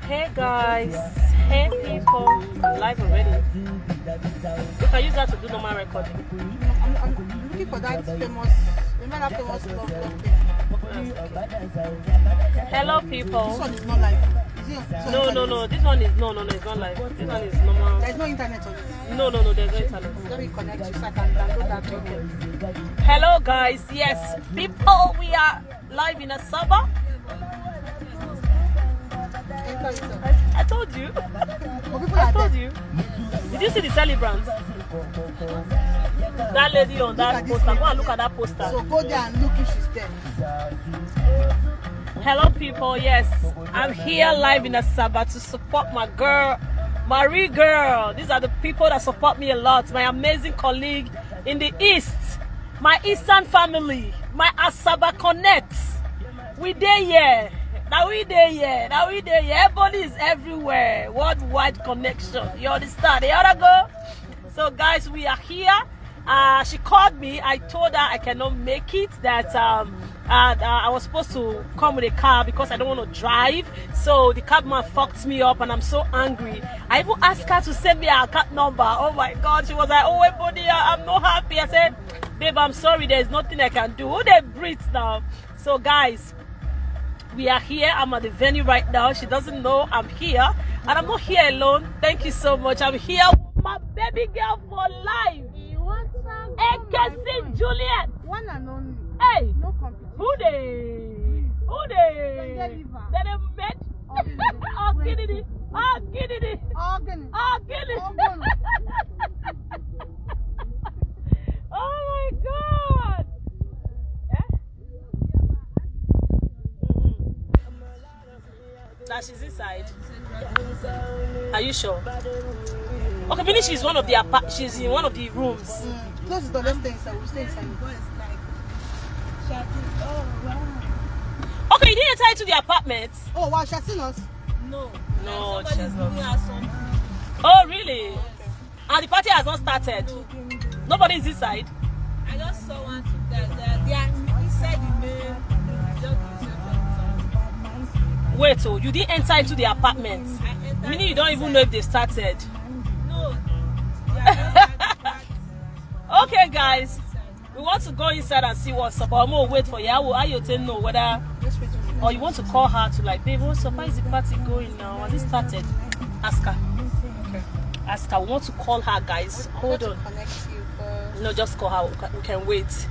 Hey guys, hey people, I'm live already. You can use that to do normal recording. I'm looking for that famous, remember that famous love thing. Hello people. This one is not live. No, this one is it's not live. This one is normal. There's no internet on it. No, there's no internet. Let me connect you so I can download that video. Hello guys, yes, people, we are live in Asaba. I told you. I told you. Did you see the celebrants? That lady on that poster. Go and look at that poster. So go there and look if she's there. Hello people, yes. I'm here live in Asaba to support my girl, Marie girl. These are the people that support me a lot. My amazing colleague in the East. My Eastern family. My Asaba connects. We there here. Now we there here. Ebony is everywhere. Worldwide connection. You understand? You oughta go? So guys, we are here. She called me. I told her I cannot make it. That I was supposed to come with a car because I don't want to drive. So the cabman fucked me up and I'm so angry. I even asked her to send me her account number. Oh my God. She was like, oh Ebony, I'm not happy. I said, babe, I'm sorry. There's nothing I can do. Who they breathe now? So guys, we are here. I'm at the venue right now. She doesn't know I'm here. And I'm not here alone. Thank you so much. I'm here with my baby girl for life. Ekesi Juliet. One and only. Hey. No competition. Who they? They met. Oh, Kennedy. Oh my God. Now she's inside. Are you sure? Okay, meaning she's one of the she's in one of the rooms. Close the door, let's stay inside. We'll stay inside. Okay, you didn't enter into the apartment. Oh wow, she has seen us? No, she has not. Oh really? Okay. And the party has not started. No. Nobody is inside. I just saw one that they are inside the main. Wait, so you didn't enter into the apartment? Meaning you don't even know if they started. No. Okay, guys, we want to go inside and see what's up. I'm gonna wait for you. I will tell know whether, or you want to call her to like, babe, what's up? How is the party going now? Has it started? Ask her. Okay. Ask her. We want to call her, guys. Hold on. No, just call her. We can wait.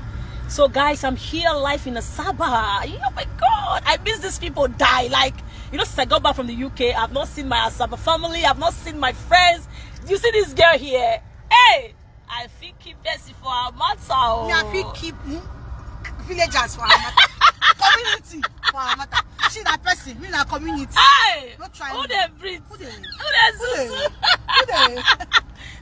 So guys, I'm here live in Asaba. Oh my God, I miss these people die. Like, you know, since I got back from the UK, I've not seen my Asaba family. I've not seen my friends. You see this girl here? Hey, I feel keep Bessie for our matter. I feel keep villagers for our matter. Community for our matter. She's a person, me na community. Hey, not trying. Who they breathe? Who they?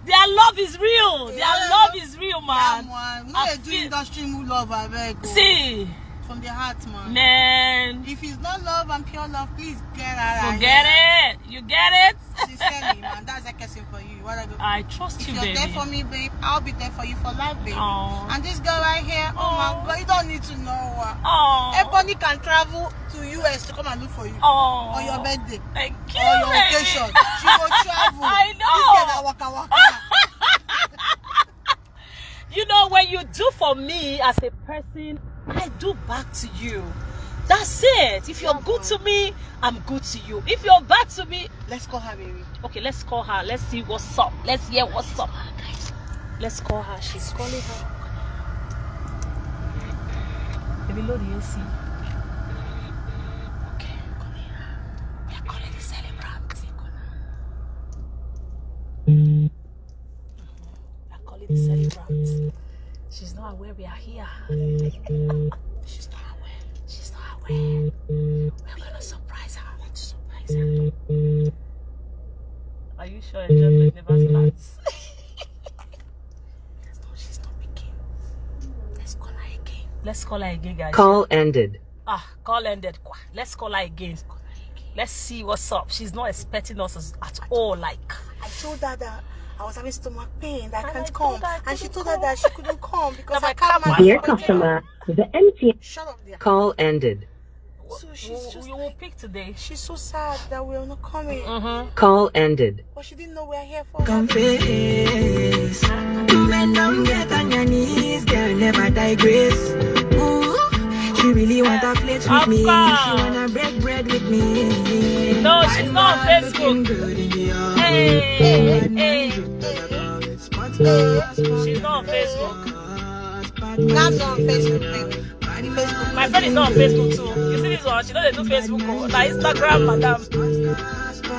Their love is real. Their love is real, man. Yeah, man. We don't do industry move love, I beg. See. From the heart, man. Man. If it's not love and pure love, please get out. Forget it. You get it? Sincerely, man. That's a question for you. What I trust you, baby. If you're there for me, babe, I'll be there for you for life, baby. Aww. And this girl right here, oh my God, you don't need to know what. Ebony can travel to US to come and look for you. On your birthday. Thank you, or your vacation. She will travel. I know. This girl waka waka. You know, when you do for me as a person, I do back to you. That's it. If you're good to me, I'm good to you. If you're bad to me, let's call her, baby. Okay, let's call her. Let's see what's up. Let's hear what's up, guys. Let's call her. She's calling her. Baby, load the AC. Okay, come here. We are calling the celebrant. We are calling the celebrant. She's not aware we are here. She's not aware. She's not aware. We're gonna surprise her. I want to surprise her. Are you sure enjoyment never starts? No, she's not picking. Let's call her again. Let's call her again, guys. Call ended. Call ended. Let's call her again. Let's see what's up. She's not expecting us at all. Like, I told her that I was having stomach pain that I can't come. And she told her that she couldn't come because I can't. Dear customer, the MTN Shut up there. call ended. So she's just you will pick today. She's so sad that we're not coming. Call ended. But she didn't know we're here for. Confess. Men don't get on your knees, girl, never digress. Ooh, she really wanna flex with me. She wanna break bread with me. No, she's not on Facebook. Hey. She's not on Facebook. Not on Facebook, baby. My friend is not on Facebook too. You see this one? She doesn't do Facebook. Like Instagram, madam.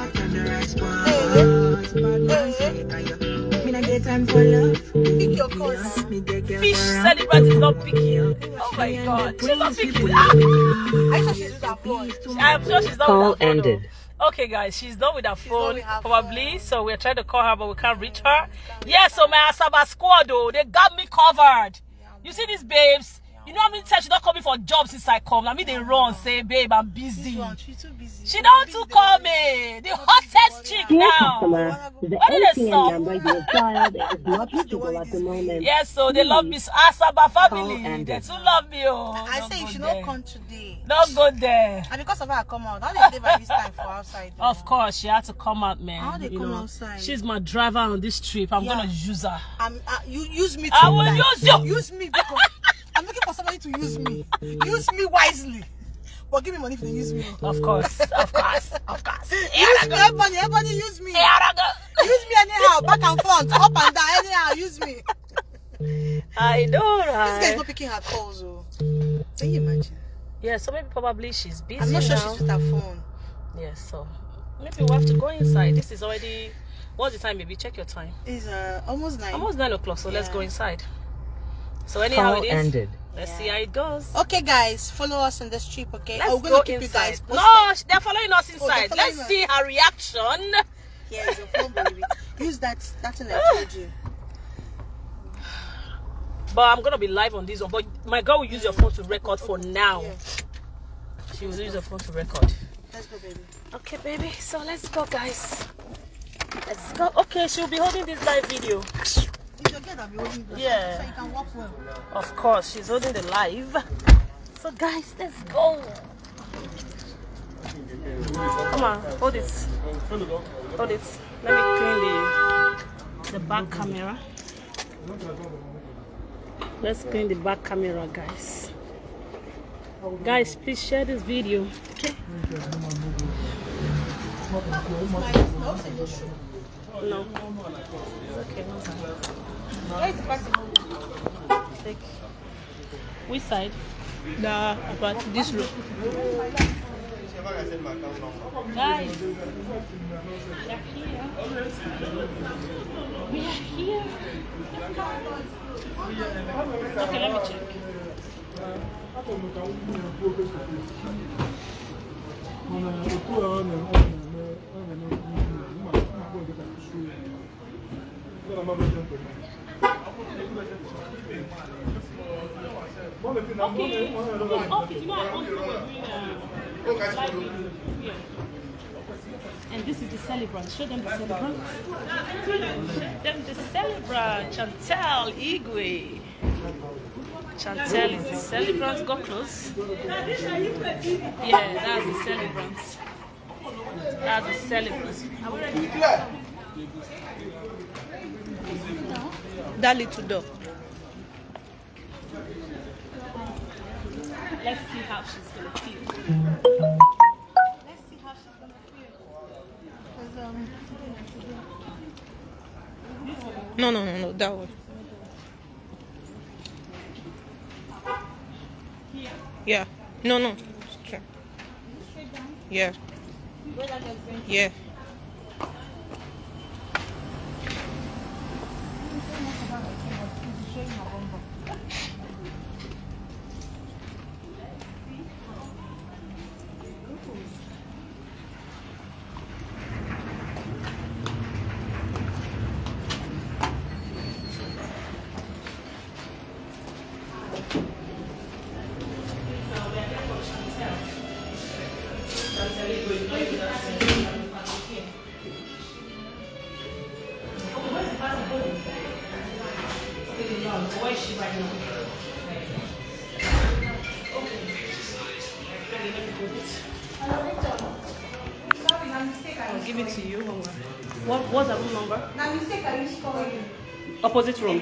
Pick your course. Fish celebrant is not picky. Oh my god. She's not picky. I thought she's with her phone. I'm sure she's not Call with her phone. ended. Okay, guys, she's done with her phone, with her probably. So we're trying to call her, but we can't reach her. Yeah, so my Asaba squad, though, they got me covered. You see these babes? You know how many times she don't call me for jobs since I come? I mean, they run, say, babe, I'm busy. She's too busy. She don't to call me. The hottest chick Dear now. customer, the What did they MTN stop? number you have dialed is not reachable at the moment. Yes, so they love Miss Asaba family. Call They too love me. Oh, I don't say you go should there. not come today. Don't go there. And because of her, I come out. How did they by this time for outside? Of course, she had to come out, man. How they You come know, outside? she's my driver on this trip. I'm gonna use her. You use me. I will use you. Use me because I'm looking for somebody to use me. Use me wisely. But give me money if they use me. Of course, of course, of course. Use me, everybody use me. Use me anyhow, back and front, up and down, anyhow, use me. I know, This right? guy's not picking her calls, oh. Can you imagine? Yeah, so maybe probably she's busy I'm not sure now. she's with her phone. Yeah, so maybe we'll have to go inside. This is already, what's the time, baby? Check your time. It's almost 9. Almost 9 o'clock, so let's go inside. So anyhow Call it is. ended. Let's see how it goes. Okay, guys, follow us on this trip, okay? Let's We're go gonna keep inside. you guys posted. No, they're following us inside. following Let's us. see her reaction. Here's your phone, baby. Use that thing I told you. But I'm gonna be live on this one. But my girl will use your phone to record for now. Yeah. She will use your phone to record. Let's go, baby. Okay, baby. So let's go, guys. Let's go. Okay, she'll be holding this live video. It's okay that we're holding this, Yeah. so you can walk well. Of course, she's holding the live. So, guys, let's go. Come on, hold it. Hold it. Let me clean the back camera. Let's clean the back camera, guys. Guys, please share this video. Okay. No. Okay. Take. Which side? But this room. Guys, we are here. Okay, let me check. Okay, this office, you know, I also were doing live video here. And this is the celebrant. Show them the celebrant. Show them the celebrant. Chantel Igwe. Chantel is the celebrant. Go close. Yeah, that's the celebrant. That's the celebrant. Are we ready? That little dog. Let's see how she's gonna feel. Let's see how she's gonna feel. No, that one. Yeah. No. Straight. Yeah. Yeah. Where is she right now? I'll give it to you. What's the room number? Now mistake I used for you. Opposite room.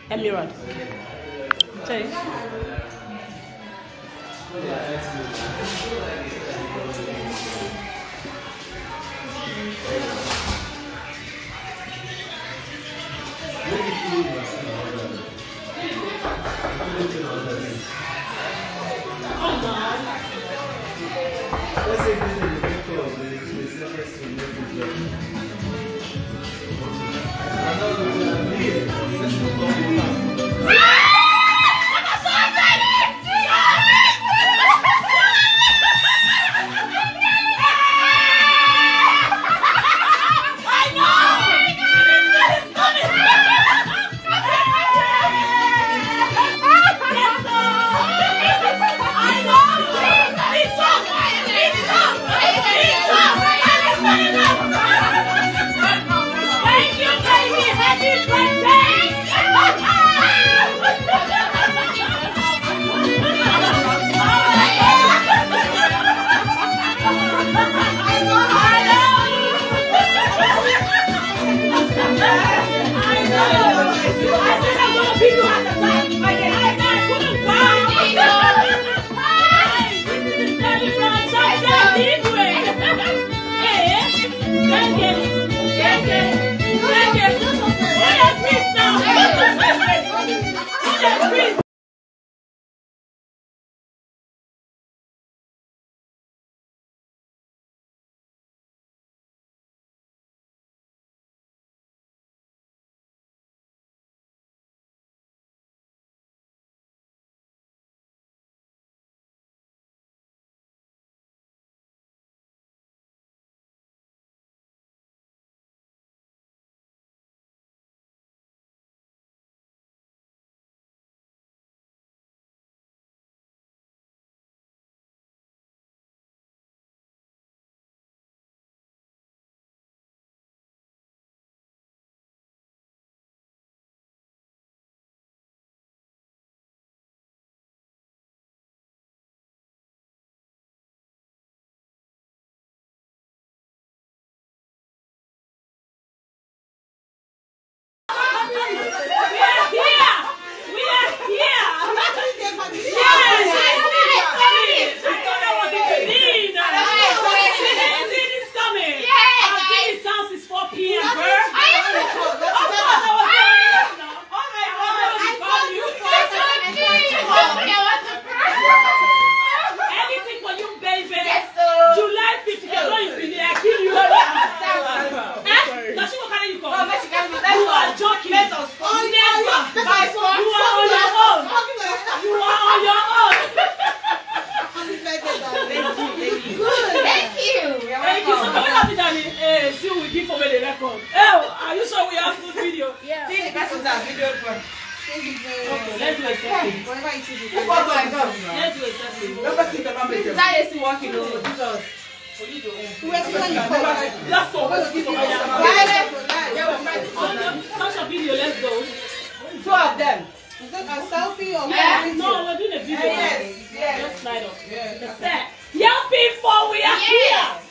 Emirate. Say.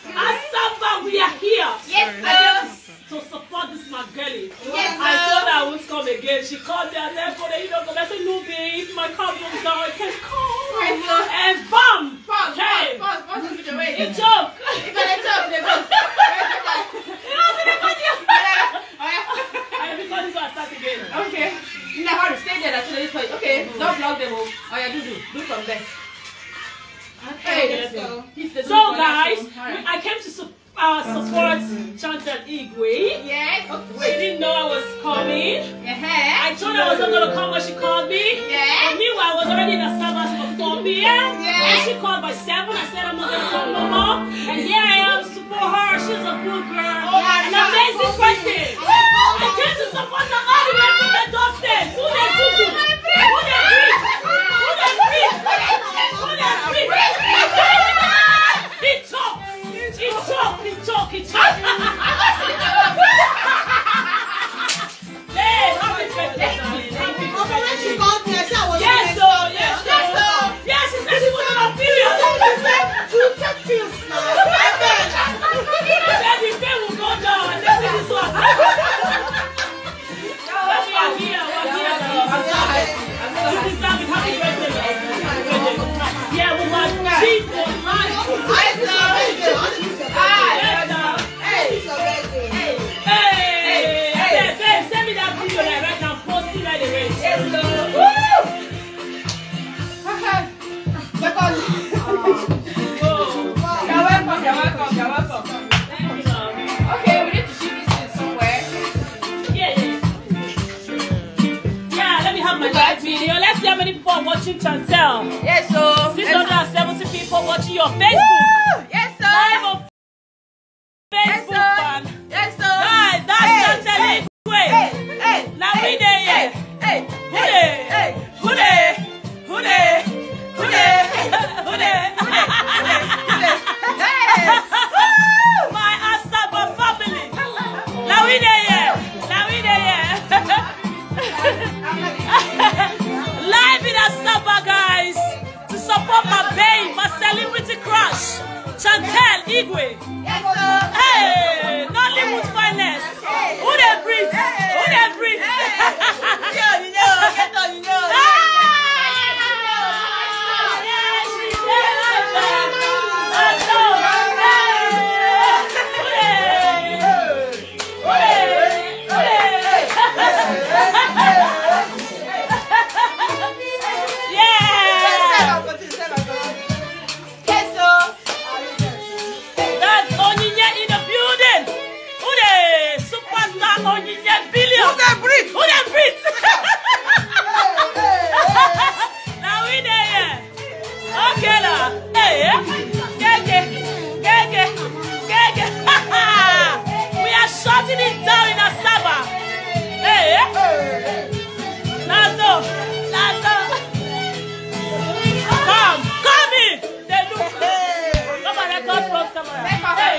Asaba, we are here. Yes, to support this my girlie. Yes, I told her I won't come again. She called me and said, you don't come. I said, no, babe, my car broke down. I can't come. And bam! Hey! It's joke. It's a joke. And because this one start again. Okay. In a hurry, stay there. That's what it's okay, don't block them. Oh, yeah, do from there. Okay, so guys, I came to support Chantal Igwe. Yes. She didn't know I was coming. I told her I was not going to come when she called me. Yes. And meanwhile, I was already in Asaba for 4 p.m. And she called by 7. I said I'm not going to come no more. And here I am to support her. She's a good girl. An amazing person. I came to support her all the way from the doorstep. Who they do? Who they breathe? Who they breathe? Who they breathe? He talks. He talks. He talks. He talks. Hey, happy birthday, darling. how many people are watching Chantel? Yes, so 670 people watching your Facebook. Yes, sir. Live on Facebook, man. Yes, sir. Guys, that's Chantel Igwe. Hey. Now we there, yeah. Hey. Who dey? Who dey? Who dey? Who dey? Who dey? My Asaba family. Now we there, yeah. Now we there, yeah. Live in Asaba, guys, to support my babe, my celebrity crush, Chantel Igwe. Yes, sir. Hey, Nollywood finest. Who they breathe? Who they breathe? You know. We are shutting it down in Asaba. Hey, Nazo. Come in. They look. Come on, record front camera. Hey!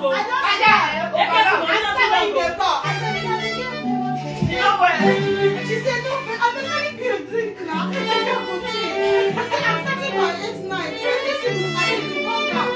long. I she said, no, I'm not going to drink now. I'm starting by 8-9. Listen, I need to come down.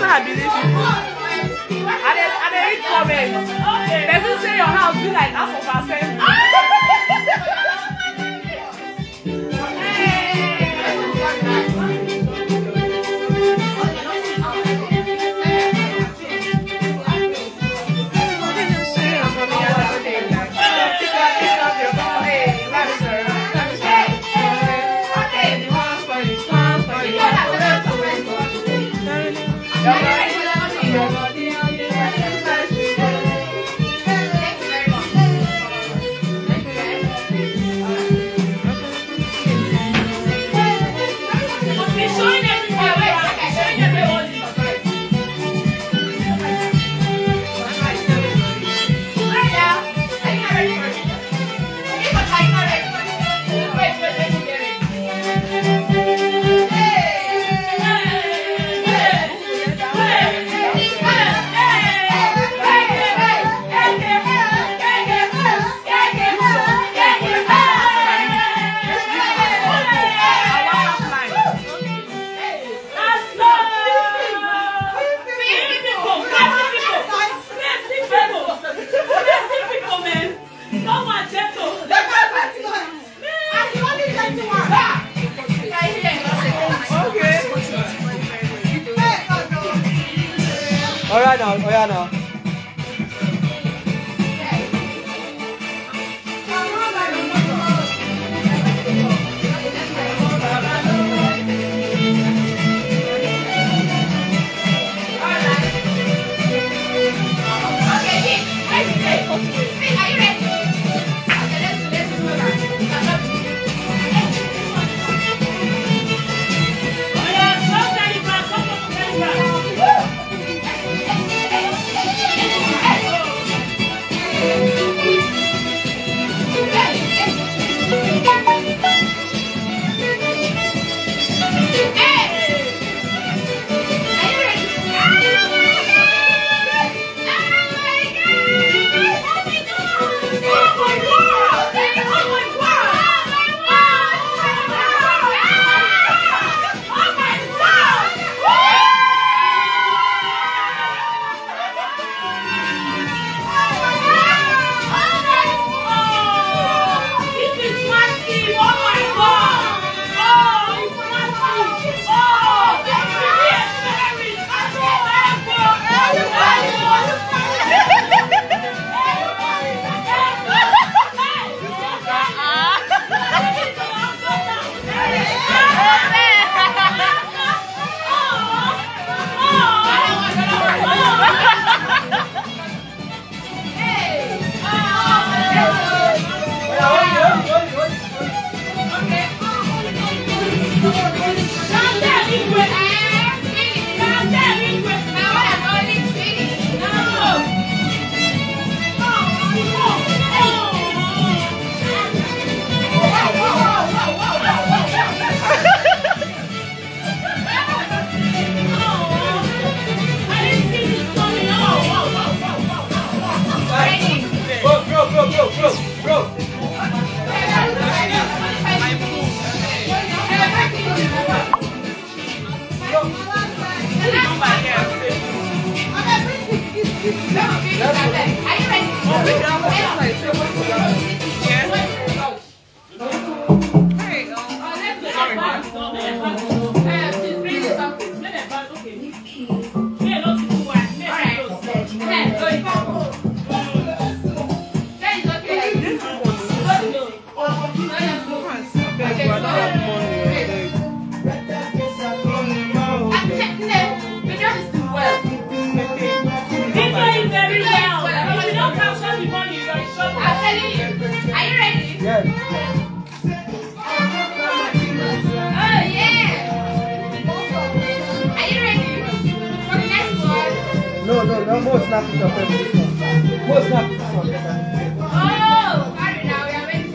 I believe you. I read comments. Doesn't say your house be like half of our family. Alright now, no more snap it up. More snap it up. Oh, sorry now, we are waiting.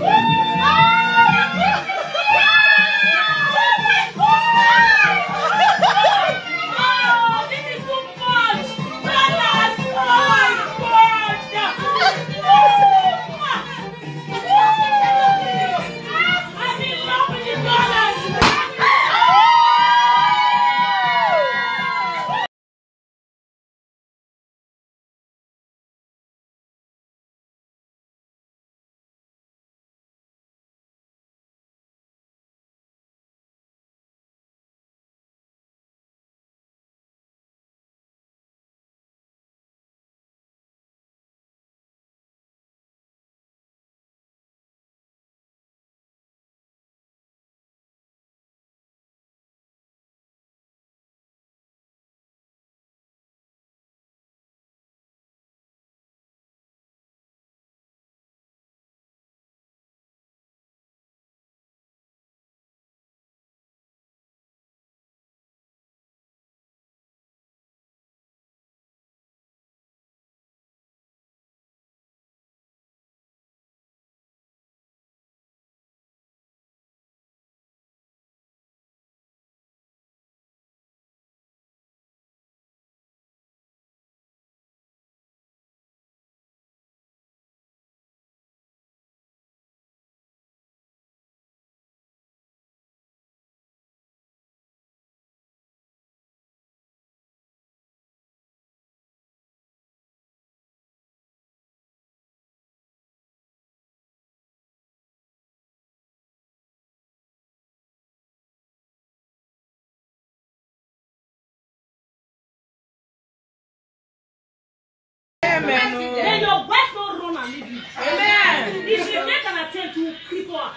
Then your wife don't run and leave you. Amen. If you make an attempt to creep her.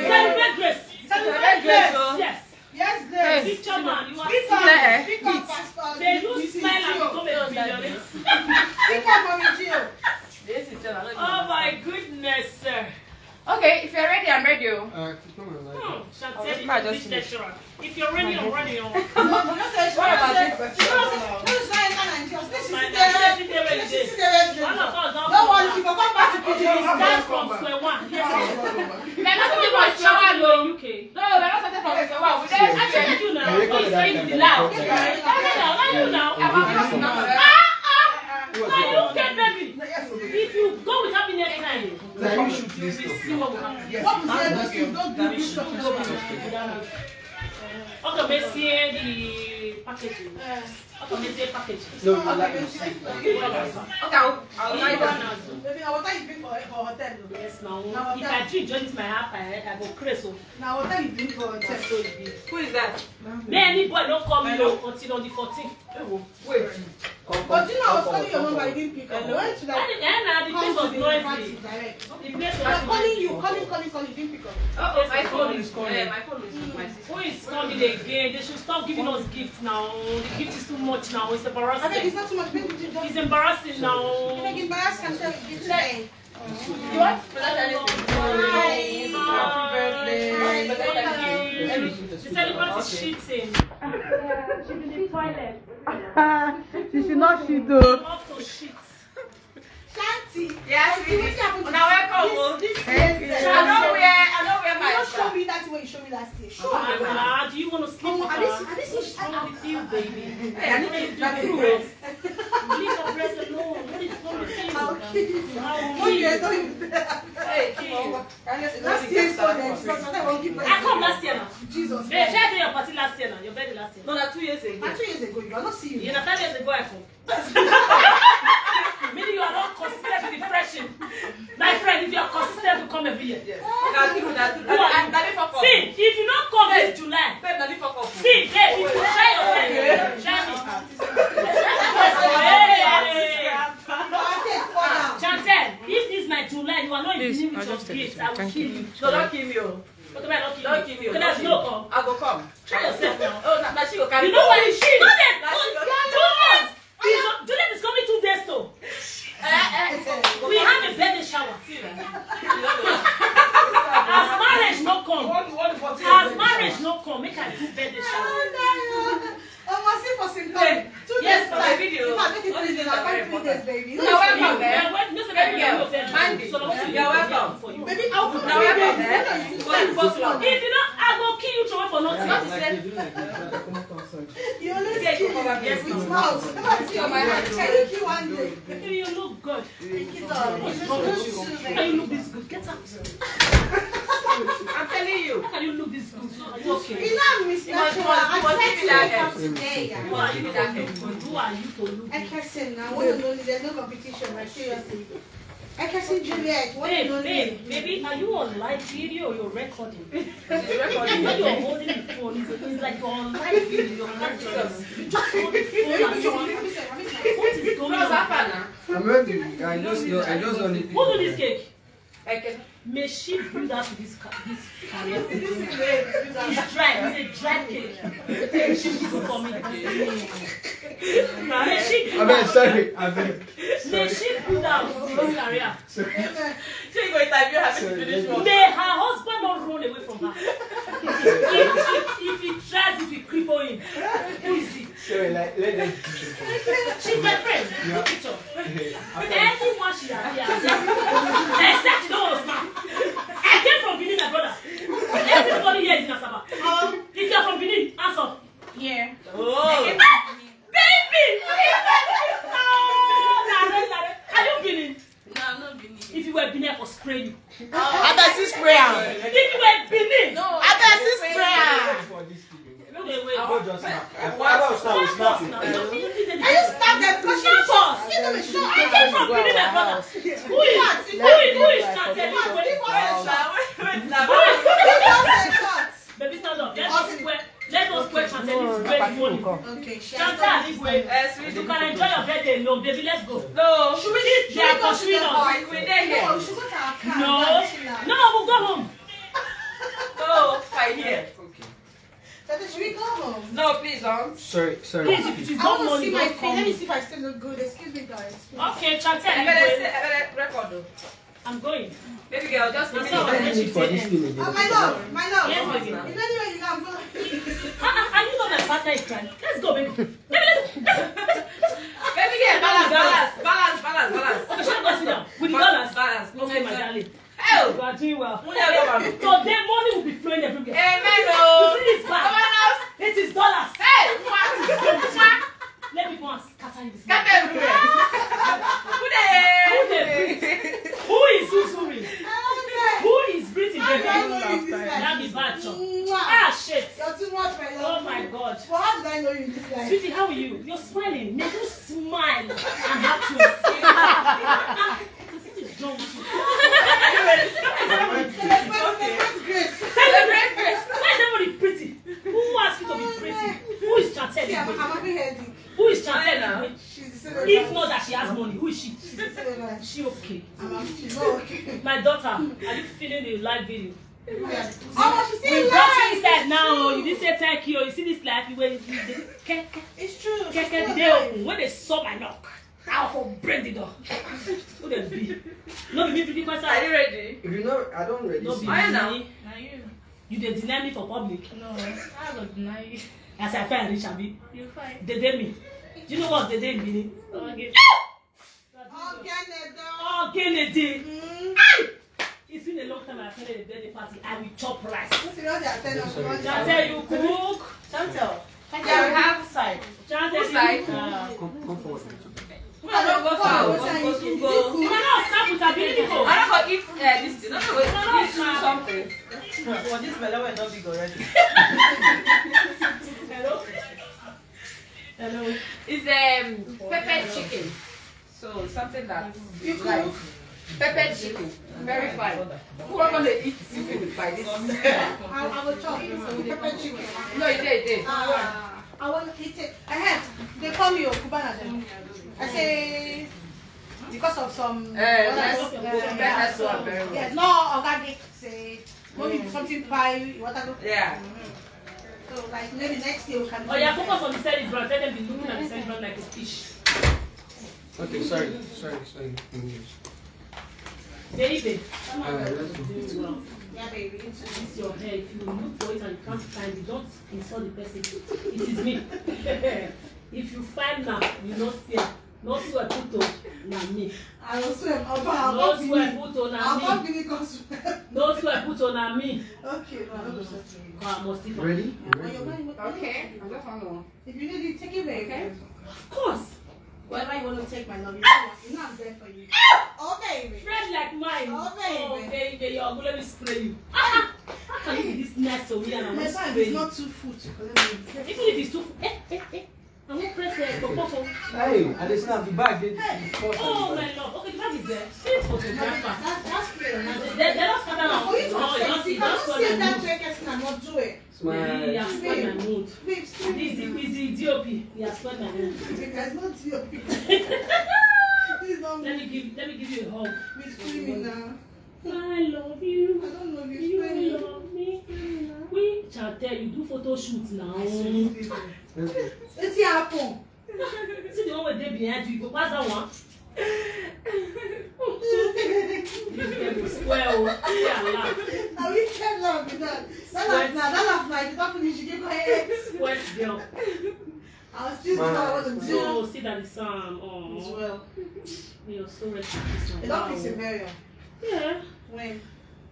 Celebrate grace. Celebrate grace. Yes. Yes, grace. Picture man, you are Speak up, pastor. They do smile and become a billionaire. Speak up, Mommy Gio. Oh my goodness, sir. Okay, if you're ready, I'm ready. Chantel, if you're ready, I'm ready. What about this? One of us don't Don't worry, she will come back to start from square one. We're not starting from shower, no. UK. No, we're not starting from square one. We're actually You now. Now you get baby. If you go without me next time, You shoot this see stuff. what will happen. What we say, don't do this stuff. Okay, let's see the packaging. Okay, let's see packaging. No, you like it. Okay, I'll write down. Baby, I will tell you drink for hotel. Yes, now. If I drink join my half, I go crazy. Now I will tell you drink for hotel. Who is that? Many boy don't come here until on the 14th. Wait. But you know, I was calling your number, I didn't pick up. Why should I The place was noisy. The place was calling you, calling, didn't pick up. My phone is calling. My phone is my sister. Who is coming again? They should stop giving us gifts now. The gift is too much now. It's I think embarrassing. it's not too much. Maybe you just It's embarrassing now. make embarrassed and tell you today. You want? Happy birthday. The celebrant is cheating. She's in the toilet. She should not shit though. Up to shit. Shanti. Yes, Shanti, what's happened? Now welcome. This I know where my you don't show me that way you showed me last year. Show me. Do you want to sleep with I her? this is With you, baby. Hey, I need to Leave your breast alone. What is wrong with you? I'll kill you. Hey, Last year is so next. I won't give I come last year now. Jesus. Babe, share your party last year now. Your birthday last year. No, that's 2 years ago. 2 years ago, you are not seeing You know, 5 years ago I come. Meaning you are not consistent with the freshing. My friend, if you are consistent, you come every year. Yes. See, if you don't come this July, see, babe, if you try yourself, try me. Chantel, if this is my July, you are not in with your gifts, I will kill you. No, don't kill me. Don't kill me. Okay, let's go. I go come. Try yourself now. Oh, now she go carry. You know what is she? No, then. Now she go 2 months. Juliet is coming 2 days though. We have a birthday shower. As marriage no come. As marriage no come, make I do birthday shower. I must see for some time. 2 days Yes, for the time. video. baby. You're welcome, Baby man. girl, You're welcome. Baby, I'll put You're welcome, man. if you don't, I go kill you for nothing. you always kill me with mouth. Can you kill one day? Baby, you look good. Thank you, darling. And you look this good. Get out. I'm telling you. How can you look this good? Okay. You know, Miss Natural. I said to you today. Who are you to look? I can't say now. What you know, there's no competition, right? Seriously. I can see Juliet. What you know? Baby, are you on live video or you're recording? When you're holding the phone, it's like you're on live video. You're not just hold the phone and what is going on? I'm ready. I just don't need Who do this cake? Okay. May she build up this career. It's dry. It's a dry cake. She will go for me. May she build up. sorry. May she build up this career. So you go interview her to finish one. May her husband not run away from her. If he tries, if he cripple him, who is he? Sorry, let them. She's my friend. Look picture. Anyone she has here, except you don't want to snap. I came from Benin, my brother. Everybody here is in Asaba. If you're from Benin, answer. Yeah. Oh. Baby! Are you Benin? No, I'm not Benin. If you were Benin, I would spray you. I bet she spray her. If you were Benin, No, I bet she spray her. wait. Go just snap. Are you them? Because she boss? give them a shot. I came from Benin, my brother. Who is Chantel? Baby, stand up. Let us square Chantel this great morning. Okay, Chantel, this way. You can enjoy your birthday alone, baby. Let's go. No. Should we they are pursuing us? We're there here. No, she got our car. No, we'll go home. No, right here. Should we go home? No, please, Sorry. Please, if it is I not want to see money, my don't face. come. Let me see if I still look good. Excuse me, guys. Okay, Chantel, I you better go. record though. I'm going. Baby girl, just That's give all me right. the She for this said, thing again. My love. Yes, baby. Is there anywhere you can go? Are you not my partner in crime? Let's go, baby. Baby girl, balance. Okay, shall I go sit down? With the dollars? Balance. Okay, my darling. Oh. You are doing well. Who knows about me? Today money will be flowing everywhere. Amen. You see this bag? It is dollars. Hey, Let me go and scatter in this got bag. everywhere. Who is Susuri? Who is breathing, baby? That be bad, chop. Ah, shit. You're too much, my love. Oh my God. Well, how did I know you this guy? Sweetie, how are you? You're smiling. Make you smile and have to. What is wrong with you? Celebrate Why grace. is everybody pretty? Who asked you to be pretty? Who is Chantel? I'm having headache. Who is Chantel? She's the celebrant. If not that she has money, who is she? She's the celebrant. Is she okay? She's not okay. My daughter, are you feeling the live video? Oh, she's We still brought you alive. inside now. You didn't say thank you. You see this life? You went. It's true. She's The still day alive. open when they saw my knock. I'll for break the door. Who they be? No, be me question. Are you ready? If you know, I don't really No, see. be Are you now? me. You dey deny me for public. No, I will deny you. As I find rich, abi. You fight. They dey me. Do you know what they dey meaning? Okay. Oh, Kennedy. It's been a long time I attended a birthday party. I will chop rice. Chantel, you cook. Chantel. Yeah, we have side. Chantel, Who's side? Come forward. No, go forward. Go. You cannot start with ability. I don't go eat this thing. No, go eat something. Well, this melon will not big already. Hello. It's pepper chicken. So something that you like. Pepper chicken. Very fine. Who are gonna eat seafood by this? I will chop pepper chicken. No, you did. I want to eat it. They call me Okubana. I say because of some. That's one very well. Yes, no organic. Say maybe something pie. Whatever. Yeah. So like maybe next year we can. Oh yeah, focus on the celebrant. Let them be looking at the celebrant like a fish. Okay, sorry. English. Baby. Yeah, baby. This is your hair. If you look for it and you can't find it, don't insult the person. It is me. If you find now, you not fear. No swear puto na me. I will swear. No swear puto na me. No swear puto na me. Okay, no. Ready? Okay. I'm just on. If you need it, take it back. Okay. Of course. Wherever you want to take my love, you know I'm there for you. Oh, baby. Friend like mine. Oh, baby. Oh, baby, you're going to spray you. How can you be this nice to me and I'm going to spray It's you? not too food. Even if it's too I'm going to press the Hey, and they snap the bag. Oh, my love. Okay, the bag is there. It's photographer. That's clear. They're not scatter now. For you to No, you don't see. Don't spoil see my that mood. jacket and not do it. Maybe you have spoiled my mood. Babe, This is the DOP. You have spoiled my mood. It's not your Please don't Let me give you a hug. be screaming now. I love you. I don't love you. You love me. We shall tell you do photo shoots now. It's happen. See the one where they behind you. Go pass that one. Square. Yeah, laugh. Now we can't laugh with that. That laugh now. You don't finish. You give her head. Sweat girl. I'll still do what I want to do. Oh, see that the sun. Oh, As well. you're so ready for this one. You don't fix it, Mario. Yeah. When?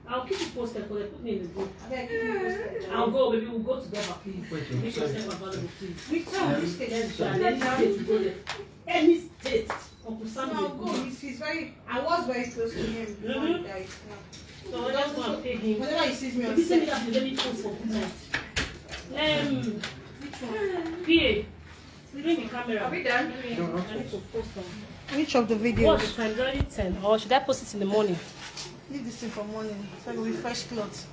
I'll keep you posted because they put me in the group. I beg you. I'll go, baby. We'll go together, please. Wait, Make sorry. yourself available, please. We can't. We stay Any there. state, you go there. Any state. Uncle Sam No, will go. go. He's very. I was very close to him before he died. So I just want to pay him. Whenever he sees me on If you send me set, that, let me post for good night. PA. Bring the camera. Are we done? I need to post on. which of the videos? What's the time? It's already 10. Or should I post it in the morning? Leave this thing for morning. So we fresh clothes.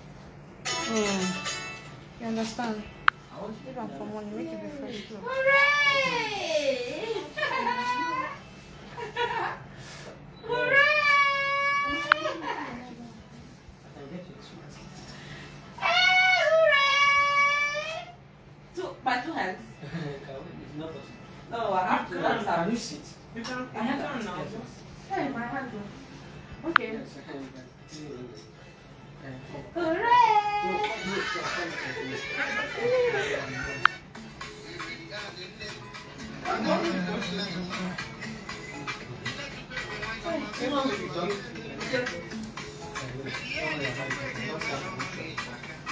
You understand? Leave them for morning. Make it be fresh clothes. Hooray! Hooray! By two hands. No, I have to. Can you sit? You can. I have to now. Hey, my hand. Okay.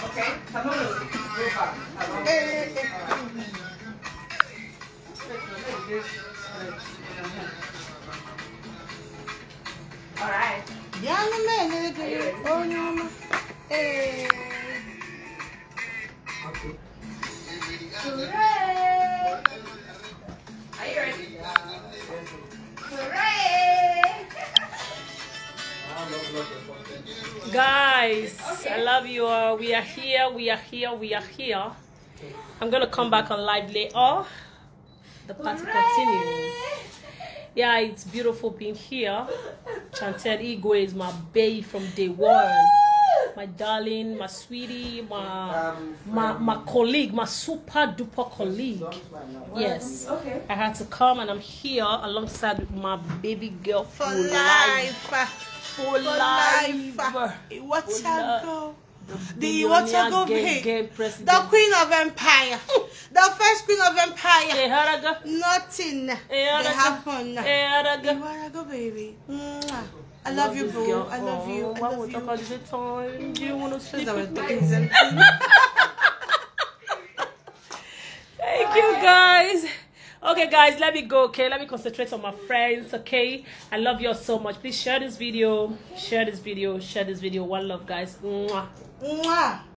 Okay, come on. Go back. All right. Young man, oh no, hey. Hooray! Are you ready? Hooray! Guys, okay. I love you all. We are here. We are here. We are here. I'm gonna come back on live later. The party continues. Yeah, it's beautiful being here. Chantel Igwe is my babe from day one. My darling, my sweetie, my colleague, my super duper colleague. Yes. Okay. I had to come and I'm here alongside with my baby girl For life. For life. What's up, go? The Watergo babe. The Queen of Empire. The first Queen of Empire. Hey, Haraga. Nothing. Hey, happen. Hey, Haraga. You wanna go, baby? I love you, boo. I love you. I love you. At the time. Do you want to sleep with me? Thank you, guys. Okay, guys, let me go. Okay, let me concentrate on my friends. Okay, I love you all so much. Please share this video. Share this video. Share this video. One love, guys. Mwah. Mwah.